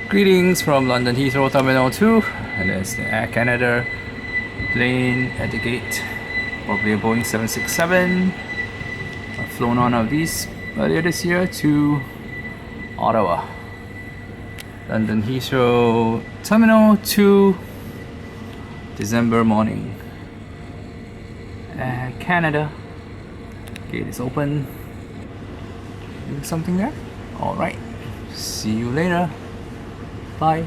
Greetings from London Heathrow Terminal 2, and there's the Air Canada plane at the gate. Probably a Boeing 767. I've flown one of these earlier this year to Ottawa. London Heathrow Terminal 2, December morning. Air Canada. Gate is open. Doing something there? Alright. See you later. Bye.